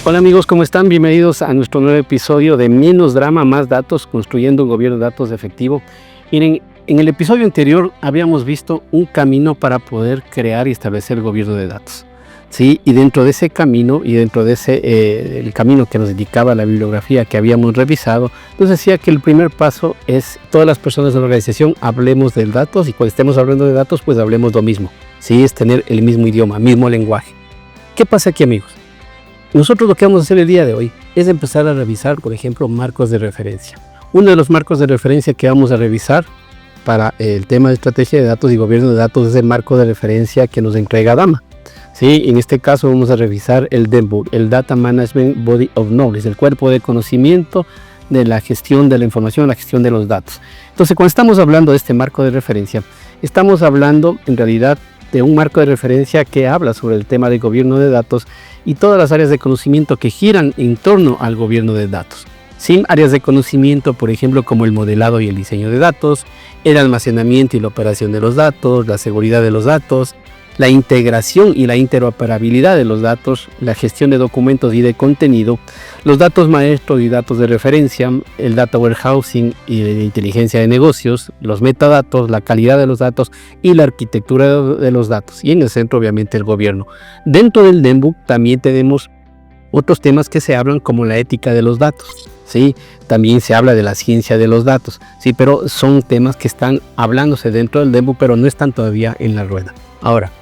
Hola amigos, ¿cómo están? Bienvenidos a nuestro nuevo episodio de Menos Drama, Más Datos, construyendo un gobierno de datos efectivo. Miren, en el episodio anterior habíamos visto un camino para poder crear y establecer el gobierno de datos. Sí, y dentro de ese camino y dentro de ese el camino que nos indicaba la bibliografía que habíamos revisado, nos decía que el primer paso es todas las personas de la organización hablemos de datos, y cuando estemos hablando de datos pues hablemos lo mismo. Sí, es tener el mismo idioma, mismo lenguaje. ¿Qué pasa aquí, amigos? Nosotros lo que vamos a hacer el día de hoy es empezar a revisar, por ejemplo, marcos de referencia. Uno de los marcos de referencia que vamos a revisar para el tema de estrategia de datos y gobierno de datos es el marco de referencia que nos entrega DAMA. Sí, en este caso vamos a revisar el DMBOK, el Data Management Body of Knowledge, el cuerpo de conocimiento de la gestión de la información, la gestión de los datos. Entonces, cuando estamos hablando de este marco de referencia, estamos hablando en realidad de un marco de referencia que habla sobre el tema de gobierno de datos y todas las áreas de conocimiento que giran en torno al gobierno de datos. Sin áreas de conocimiento, por ejemplo, como el modelado y el diseño de datos, el almacenamiento y la operación de los datos, la seguridad de los datos, la integración y la interoperabilidad de los datos, la gestión de documentos y de contenido, los datos maestros y datos de referencia, el data warehousing y la inteligencia de negocios, los metadatos, la calidad de los datos y la arquitectura de los datos. Y en el centro, obviamente, el gobierno. Dentro del DMBOK también tenemos otros temas que se hablan, como la ética de los datos. Sí, también se habla de la ciencia de los datos. Sí, pero son temas que están hablándose dentro del DMBOK, pero no están todavía en la rueda. Ahora,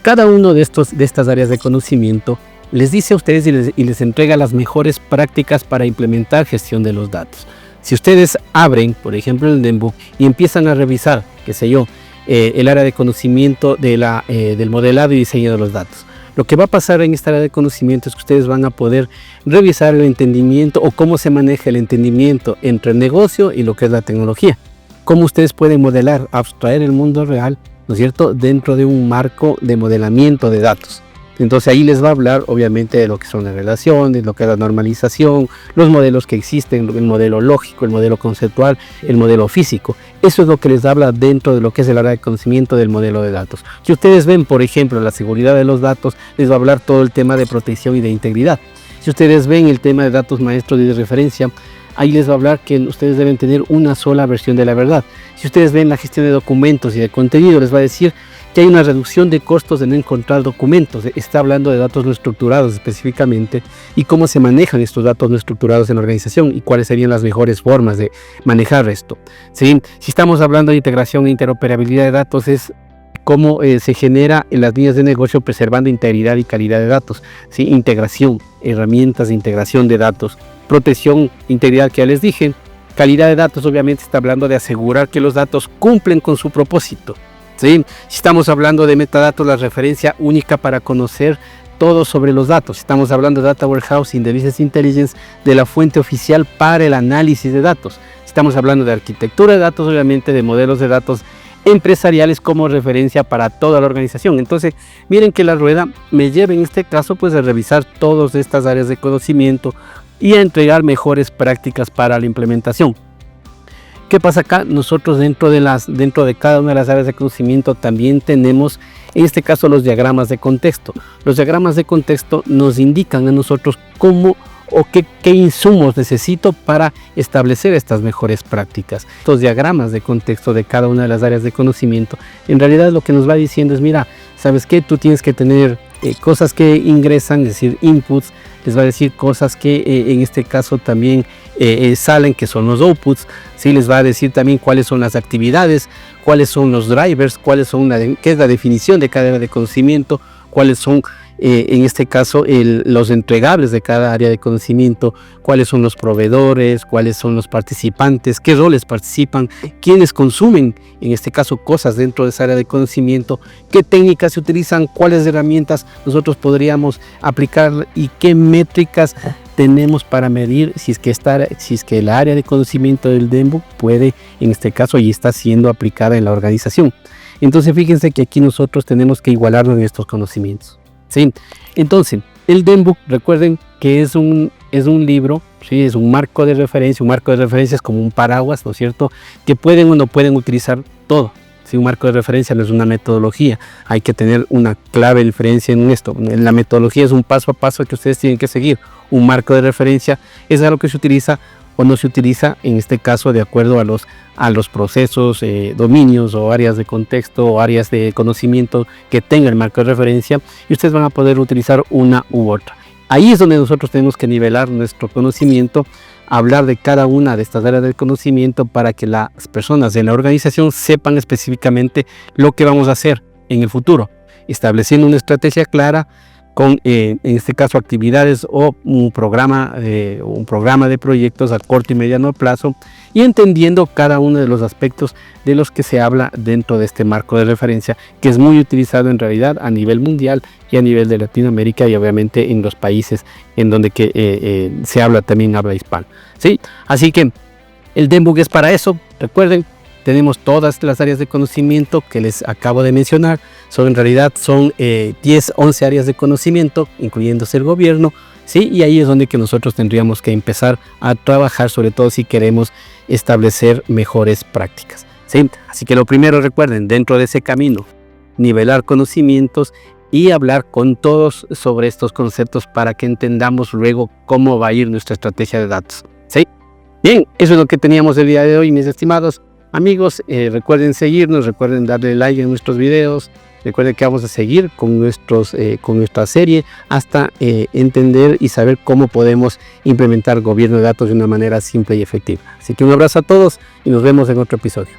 cada uno de estas áreas de conocimiento les dice a ustedes y les entrega las mejores prácticas para implementar gestión de los datos. Si ustedes abren, por ejemplo, el DMBOK y empiezan a revisar, qué sé yo, el área de conocimiento del modelado y diseño de los datos, lo que va a pasar en esta área de conocimiento es que ustedes van a poder revisar el entendimiento o cómo se maneja el entendimiento entre el negocio y lo que es la tecnología. Cómo ustedes pueden modelar, abstraer el mundo real, ¿no es cierto?, dentro de un marco de modelamiento de datos. Entonces ahí les va a hablar obviamente de lo que son las relaciones, lo que es la normalización, los modelos que existen, el modelo lógico, el modelo conceptual, el modelo físico. Eso es lo que les habla dentro de lo que es el área de conocimiento del modelo de datos. Si ustedes ven, por ejemplo, la seguridad de los datos, les va a hablar todo el tema de protección y de integridad. Si ustedes ven el tema de datos maestros y de referencia, ahí les va a hablar que ustedes deben tener una sola versión de la verdad. Si ustedes ven la gestión de documentos y de contenido, les va a decir que hay una reducción de costos de no encontrar documentos. Está hablando de datos no estructurados específicamente y cómo se manejan estos datos no estructurados en la organización y cuáles serían las mejores formas de manejar esto. ¿Sí? Si estamos hablando de integración e interoperabilidad de datos, es cómo se genera en las líneas de negocio preservando integridad y calidad de datos. ¿Sí? Integración, herramientas de integración de datos, protección, integridad que ya les dije. Calidad de datos obviamente está hablando de asegurar que los datos cumplen con su propósito. ¿Sí? Si estamos hablando de metadatos, la referencia única para conocer todo sobre los datos. Si estamos hablando de data warehousing, de business intelligence, de la fuente oficial para el análisis de datos. Si estamos hablando de arquitectura de datos, obviamente de modelos de datos empresariales como referencia para toda la organización. Entonces, miren que la rueda me lleva en este caso pues a revisar todas estas áreas de conocimiento y a entregar mejores prácticas para la implementación. ¿Qué pasa acá? Nosotros dentro de cada una de las áreas de conocimiento también tenemos, en este caso, los diagramas de contexto. Los diagramas de contexto nos indican a nosotros cómo o qué insumos necesito para establecer estas mejores prácticas. Estos diagramas de contexto de cada una de las áreas de conocimiento, en realidad lo que nos va diciendo es, mira, ¿sabes qué? Tú tienes que tener cosas que ingresan, es decir, inputs, les va a decir cosas que en este caso también salen, que son los outputs, ¿sí? Les va a decir también cuáles son las actividades, cuáles son los drivers, qué es la definición de cada área de conocimiento, cuáles son en este caso los entregables de cada área de conocimiento, cuáles son los proveedores, cuáles son los participantes, qué roles participan, quiénes consumen en este caso cosas dentro de esa área de conocimiento, qué técnicas se utilizan, cuáles herramientas nosotros podríamos aplicar y qué métricas tenemos para medir si es que el área de conocimiento del DMBOK puede, en este caso, y está siendo aplicada en la organización. Entonces fíjense que aquí nosotros tenemos que igualarnos en estos conocimientos. ¿Sí? Entonces, el DMBOK, recuerden que es un libro, ¿sí? Es un marco de referencia. Un marco de referencia es como un paraguas, ¿no es cierto? Que pueden o no pueden utilizar todo, Si un marco de referencia no es una metodología, hay que tener una clave diferencia en esto. La metodología es un paso a paso que ustedes tienen que seguir. Un marco de referencia es algo que se utiliza o no se utiliza, en este caso, de acuerdo a los procesos, dominios o áreas de contexto o áreas de conocimiento que tenga el marco de referencia, y ustedes van a poder utilizar una u otra. Ahí es donde nosotros tenemos que nivelar nuestro conocimiento, hablar de cada una de estas áreas del conocimiento para que las personas de la organización sepan específicamente lo que vamos a hacer en el futuro, estableciendo una estrategia clara con, en este caso, actividades o un programa de proyectos a corto y mediano plazo, y entendiendo cada uno de los aspectos de los que se habla dentro de este marco de referencia, que es muy utilizado en realidad a nivel mundial y a nivel de Latinoamérica, y obviamente en los países en donde se habla también habla hispana, ¿sí? Así que el debug es para eso. Recuerden, tenemos todas las áreas de conocimiento que les acabo de mencionar. En realidad son 10, 11 áreas de conocimiento, incluyéndose el gobierno, ¿sí? Y ahí es donde que nosotros tendríamos que empezar a trabajar, sobre todo si queremos establecer mejores prácticas, ¿sí? Así que lo primero, recuerden, dentro de ese camino, nivelar conocimientos y hablar con todos sobre estos conceptos para que entendamos luego cómo va a ir nuestra estrategia de datos, ¿sí? Bien, eso es lo que teníamos el día de hoy, mis estimados amigos. Recuerden seguirnos, recuerden darle like en nuestros videos, recuerden que vamos a seguir con nuestra serie hasta entender y saber cómo podemos implementar gobierno de datos de una manera simple y efectiva. Así que un abrazo a todos y nos vemos en otro episodio.